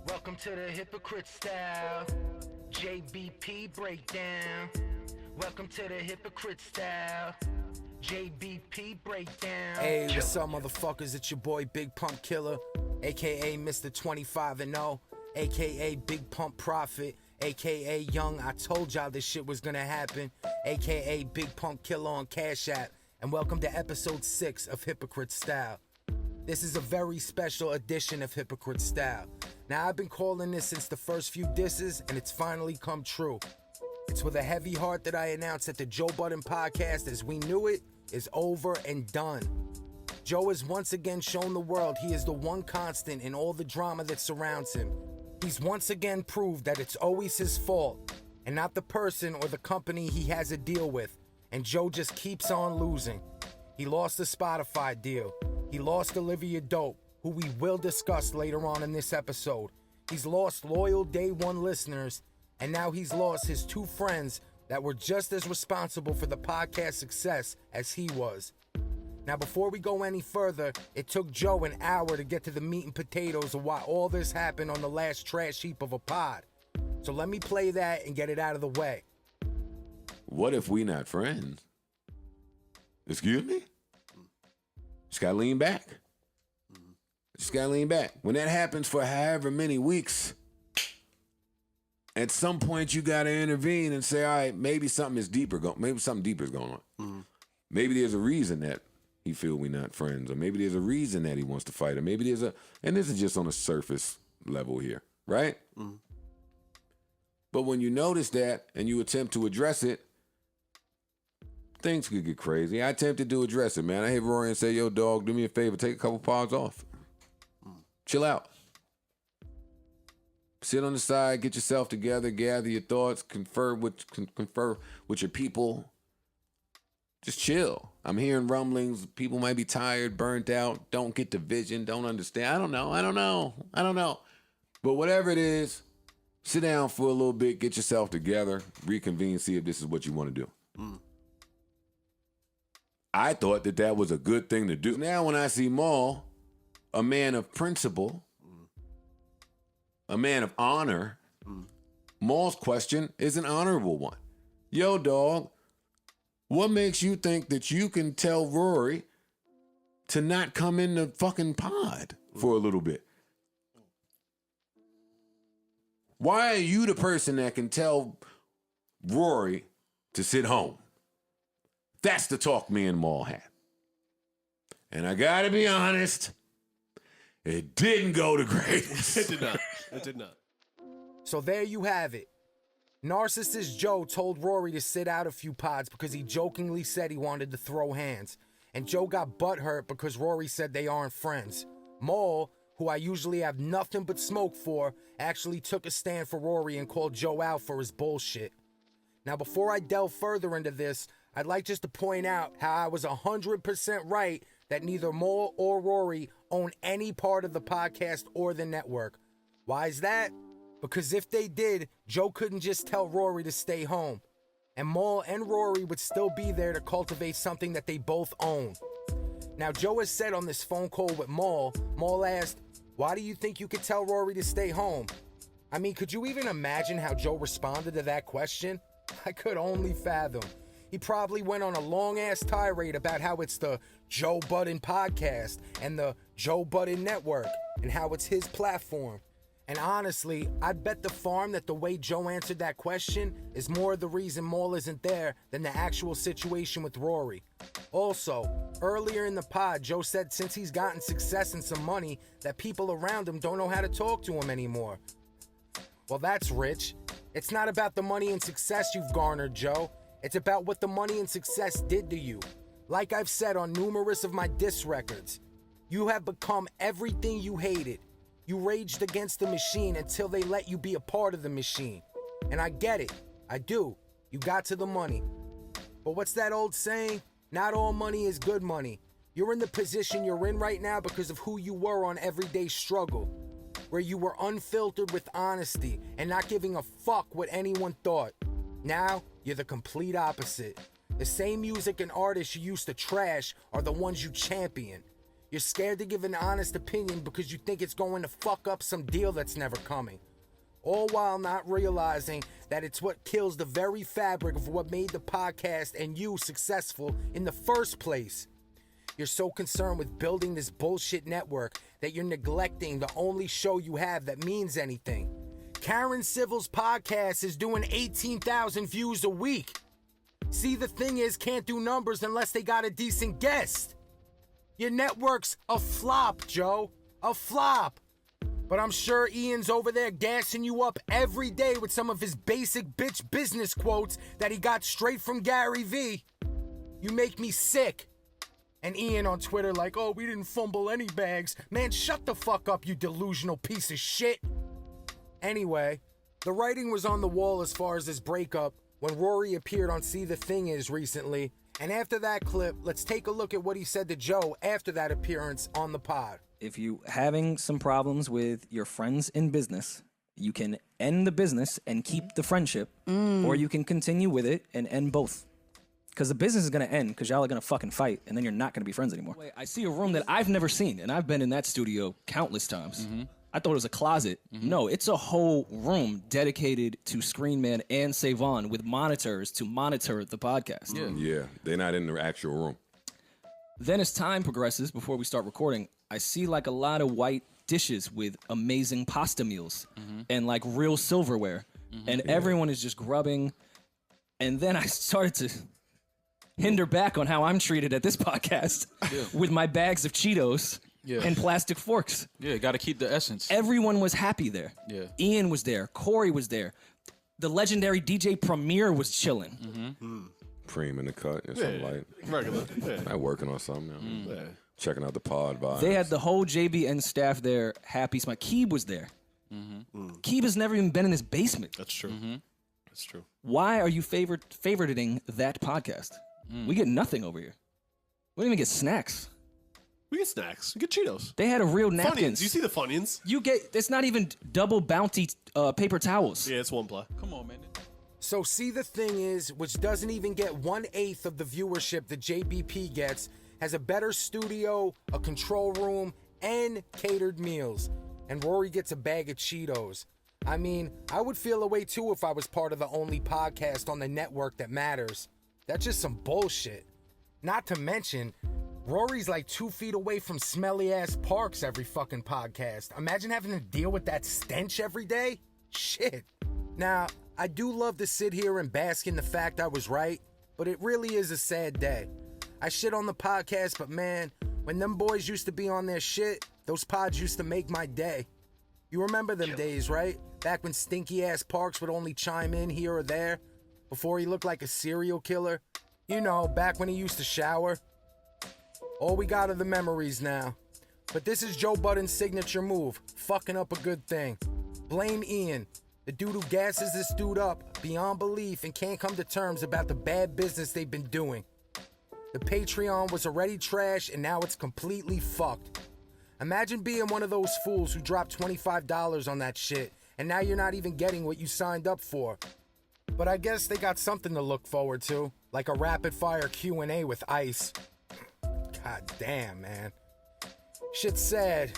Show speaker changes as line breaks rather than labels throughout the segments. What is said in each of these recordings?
Welcome to the Hypocrite style, JBP breakdown. Welcome to the Hypocrite style, JBP breakdown.
Hey, what's up, motherfuckers? It's your boy Big Pump Killer, aka Mr. 25 and 0, aka Big Pump Prophet, aka Young. I told y'all this shit was gonna happen, aka Big Pump Killer on Cash App, and welcome to episode 6 of Hypocrite Style. This is a very special edition of Hypocrite Style. Now, I've been calling this since the first few disses, and it's finally come true. It's with a heavy heart that I announce that the Joe Budden podcast, as we knew it, is over and done. Joe has once again shown the world he is the one constant in all the drama that surrounds him. He's once again proved that it's always his fault, and not the person or the company he has a deal with, and Joe just keeps on losing. He lost the Spotify deal. He lost Olivia Dope, who we will discuss later on in this episode. He's lost loyal day one listeners, and now he's lost his two friends that were just as responsible for the podcast success as he was. Now, before we go any further, it took Joe an hour to get to the meat and potatoes of why all this happened on the last trash heap of a pod. So let me play that and get it out of the way.
What if we not friends? Excuse me? Just gotta lean back. Just gotta lean back. When that happens for however many weeks, at some point you gotta intervene and say, all right, maybe something deeper is going on. Mm-hmm. Maybe there's a reason that he feel we not friends, or maybe there's a reason that he wants to fight, or maybe and this is just on a surface level here, right? Mm-hmm. But when you notice that and you attempt to address it, things could get crazy. I attempted to address it, man. I hit Rory and say, yo, dog, do me a favor, take a couple pods off. Chill out. Sit on the side, get yourself together, gather your thoughts, confer with your people. Just chill. I'm hearing rumblings. People might be tired, burnt out, don't get the vision, don't understand. I don't know. But whatever it is, sit down for a little bit, get yourself together, reconvene, see if this is what you want to do. Mm. I thought that was a good thing to do. Now when I see Maul, a man of principle, a man of honor, Maul's question is an honorable one. Yo, dog, what makes you think that you can tell Rory to not come in the fucking pod for a little bit? Why are you the person that can tell Rory to sit home? That's the talk me and Maul had. And I gotta be honest, it didn't go the greatest.
It did not.
So there you have it. Narcissist Joe told Rory to sit out a few pods because he jokingly said he wanted to throw hands. And Joe got butthurt because Rory said they aren't friends. Maul, who I usually have nothing but smoke for, actually took a stand for Rory and called Joe out for his bullshit. Now, before I delve further into this, I'd like just to point out how I was 100% right that neither Maul or Rory own any part of the podcast or the network. Why is that? Because if they did, Joe couldn't just tell Rory to stay home. And Maul and Rory would still be there to cultivate something that they both own. Now, Joe has said on this phone call with Maul asked, why do you think you could tell Rory to stay home? I mean, could you even imagine how Joe responded to that question? I could only fathom. He probably went on a long-ass tirade about how it's the Joe Budden podcast and the Joe Budden network and how it's his platform. And honestly, I'd bet the farm that the way Joe answered that question is more the reason Maul isn't there than the actual situation with Rory. Also, earlier in the pod, Joe said since he's gotten success and some money, that people around him don't know how to talk to him anymore. Well, that's rich. It's not about the money and success you've garnered, Joe. It's about what the money and success did to you. Like I've said on numerous of my diss records, you have become everything you hated. You raged against the machine until they let you be a part of the machine. And I get it. I do. You got to the money. But what's that old saying? Not all money is good money. You're in the position you're in right now because of who you were on everyday struggle, where you were unfiltered with honesty and not giving a fuck what anyone thought. Now, you're the complete opposite. The same music and artists you used to trash are the ones you champion. You're scared to give an honest opinion because you think it's going to fuck up some deal that's never coming. All while not realizing that it's what kills the very fabric of what made the podcast and you successful in the first place. You're so concerned with building this bullshit network that you're neglecting the only show you have that means anything. Karen Civil's podcast is doing 18,000 views a week. See, the thing is, can't do numbers unless they got a decent guest. Your network's a flop, Joe. A flop. But I'm sure Ian's over there gassing you up every day with some of his basic bitch business quotes that he got straight from Gary V. You make me sick. And Ian on Twitter like, oh, we didn't fumble any bags. Man, shut the fuck up, you delusional piece of shit. Anyway, the writing was on the wall as far as this breakup when Rory appeared on See the Thing Is recently. And after that clip, let's take a look at what he said to Joe after that appearance on the pod.
If you having some problems with your friends in business, you can end the business and keep the friendship, or you can continue with it and end both. Because the business is going to end because y'all are going to fucking fight, and then you're not going to be friends anymore.
Wait, I see a room that I've never seen, and I've been in that studio countless times. I thought it was a closet. No, it's a whole room dedicated to Screen Man and Savon with monitors to monitor the podcast.
Yeah, they're not in the actual room.
Then as time progresses, before we start recording, I see like a lot of white dishes with amazing pasta meals and like real silverware. And everyone is just grubbing. And then I started to hinder back on how I'm treated at this podcast with my bags of Cheetos and plastic forks.
Yeah, got to keep the essence.
Everyone was happy there.
Yeah.
Ian was there. Corey was there. The legendary DJ Premier was chilling.
Preem in the cut or something like
Regular.
not working on something. You know, checking out the pod vibes.
They had the whole JBN staff there happy. My Keeb was there. Keeb has never even been in his basement.
That's true. That's true.
Why are you favoriting that podcast? We get nothing over here. We don't even get snacks.
We get snacks. We get Cheetos.
They had a real napkins.
Funyuns. You see the Funyuns?
You get, it's not even double bounty paper towels.
Yeah, it's one ply.
Come on, man.
So See the Thing Is, which doesn't even get 1/8 of the viewership that JBP gets, has a better studio, a control room, and catered meals. And Rory gets a bag of Cheetos. I mean, I would feel a way too if I was part of the only podcast on the network that matters. That's just some bullshit. Not to mention, Rory's like 2 feet away from smelly ass Parks every fucking podcast. Imagine having to deal with that stench every day. Shit. Now, I do love to sit here and bask in the fact I was right, but it really is a sad day. I shit on the podcast, but man, when them boys used to be on their shit, those pods used to make my day. You remember them days, right? Back when stinky ass Parks would only chime in here or there, before he looked like a serial killer. You know, back when he used to shower. All we got are the memories now. But this is Joe Budden's signature move, fucking up a good thing. Blame Ian, the dude who gasses this dude up beyond belief and can't come to terms about the bad business they've been doing. The Patreon was already trash and now it's completely fucked. Imagine being one of those fools who dropped $25 on that shit and now you're not even getting what you signed up for. But I guess they got something to look forward to, like a rapid fire Q&A with Ice. God damn, man. Shit's sad.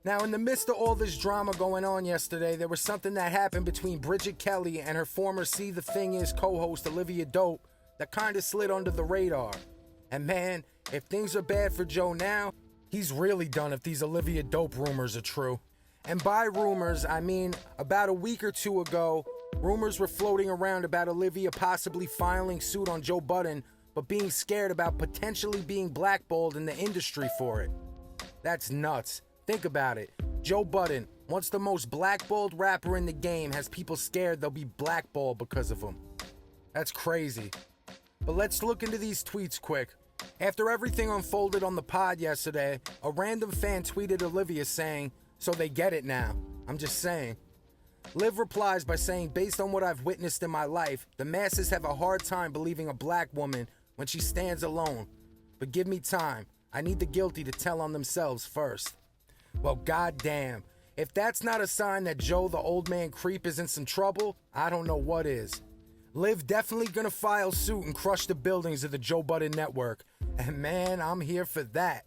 Now, in the midst of all this drama going on yesterday, there was something that happened between Bridget Kelly and her former See the Thing Is co-host Olivia Dope that kinda slid under the radar. And man, if things are bad for Joe now, he's really done if these Olivia Dope rumors are true. And by rumors, I mean about a week or two ago, rumors were floating around about Olivia possibly filing suit on Joe Budden, but being scared about potentially being blackballed in the industry for it. That's nuts. Think about it. Joe Budden, once the most blackballed rapper in the game, has people scared they'll be blackballed because of him. That's crazy. But let's look into these tweets quick. After everything unfolded on the pod yesterday, a random fan tweeted Olivia saying, "So they get it now. I'm just saying." Liv replies by saying, "Based on what I've witnessed in my life, the masses have a hard time believing a black woman when she stands alone. But give me time. I need the guilty to tell on themselves first." Well, goddamn. If that's not a sign that Joe the old man creep is in some trouble, I don't know what is. Liv definitely gonna file suit and crush the buildings of the Joe Budden network. And man, I'm here for that.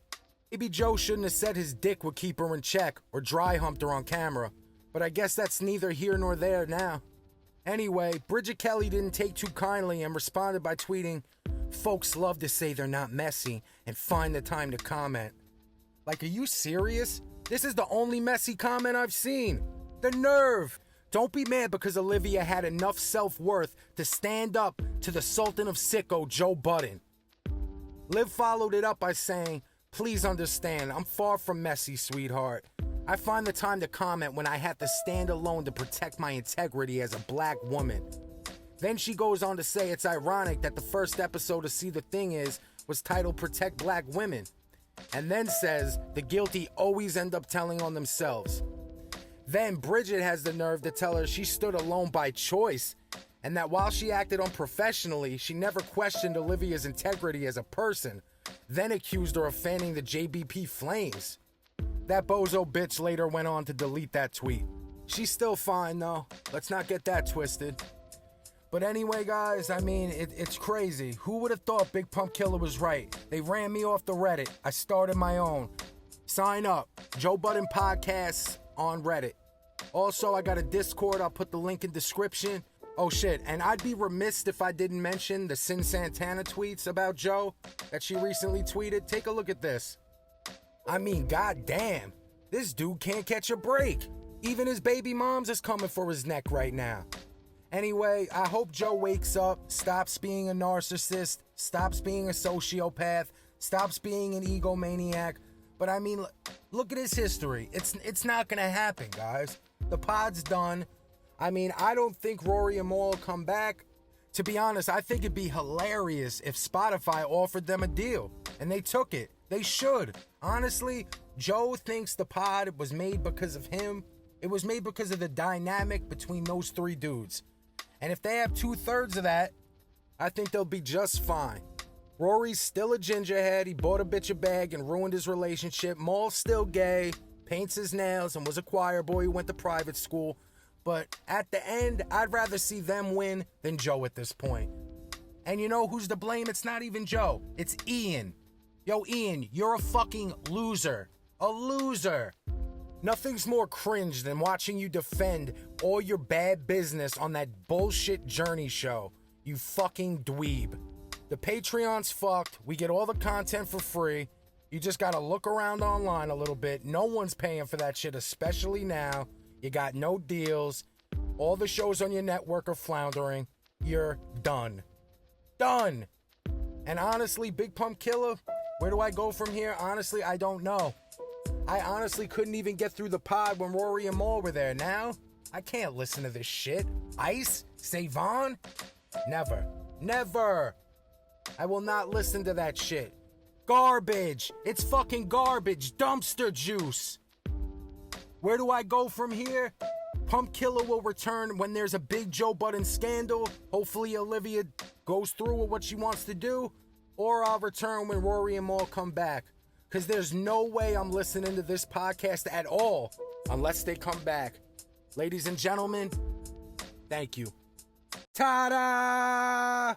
Maybe Joe shouldn't have said his dick would keep her in check or dry humped her on camera, but I guess that's neither here nor there now. Anyway, Bridget Kelly didn't take too kindly and responded by tweeting, "Folks love to say they're not messy and find the time to comment." Like, are you serious? This is the only messy comment I've seen. The nerve! Don't be mad because Olivia had enough self-worth to stand up to the Sultan of Sicko, Joe Budden. Liv followed it up by saying, "Please understand, I'm far from messy, sweetheart. I find the time to comment when I have to stand alone to protect my integrity as a black woman." Then she goes on to say it's ironic that the first episode of See the Thing Is was titled Protect Black Women, and then says the guilty always end up telling on themselves. Then Bridget has the nerve to tell her she stood alone by choice, and that while she acted unprofessionally, she never questioned Olivia's integrity as a person, then accused her of fanning the JBP flames. That bozo bitch later went on to delete that tweet. She's still fine though, let's not get that twisted. But anyway guys, I mean, it's crazy. Who would have thought Big Pump Killa was right? They ran me off the Reddit. I started my own. Sign up, Joe Budden Podcasts on Reddit. Also, I got a Discord, I'll put the link in description. Oh shit, and I'd be remiss if I didn't mention the Sin Santana tweets about Joe that she recently tweeted. Take a look at this. I mean, goddamn, this dude can't catch a break. Even his baby moms is coming for his neck right now. Anyway, I hope Joe wakes up, stops being a narcissist, stops being a sociopath, stops being an egomaniac. But I mean, look at his history. It's not gonna happen, guys. The pod's done. I mean, I don't think Rory and Maul will come back. To be honest, I think it'd be hilarious if Spotify offered them a deal, and they took it. They should. Honestly, Joe thinks the pod was made because of him. It was made because of the dynamic between those three dudes. And if they have 2/3 of that, I think they'll be just fine. Rory's still a gingerhead. He bought a bitch a bag and ruined his relationship. Maul's still gay, paints his nails, and was a choir boy who went to private school. But at the end, I'd rather see them win than Joe at this point. And you know who's to blame? It's not even Joe. It's Ian. Yo, Ian, you're a fucking loser. A loser. Nothing's more cringe than watching you defend all your bad business on that bullshit Journey show. You fucking dweeb. The Patreon's fucked. We get all the content for free. You just gotta look around online a little bit. No one's paying for that shit, especially now. You got no deals. All the shows on your network are floundering. You're done. Done. And honestly, Big Pump Killa, where do I go from here? Honestly, I don't know. I honestly couldn't even get through the pod when Rory and Maul were there. Now, I can't listen to this shit. Ice? Savon? Never. Never. I will not listen to that shit. Garbage. It's fucking garbage. Dumpster juice. Where do I go from here? Pump Killa will return when there's a big Joe Budden scandal. Hopefully Olivia goes through with what she wants to do. Or I'll return when Rory and Maul come back. Because there's no way I'm listening to this podcast at all unless they come back. Ladies and gentlemen, thank you. Ta-da!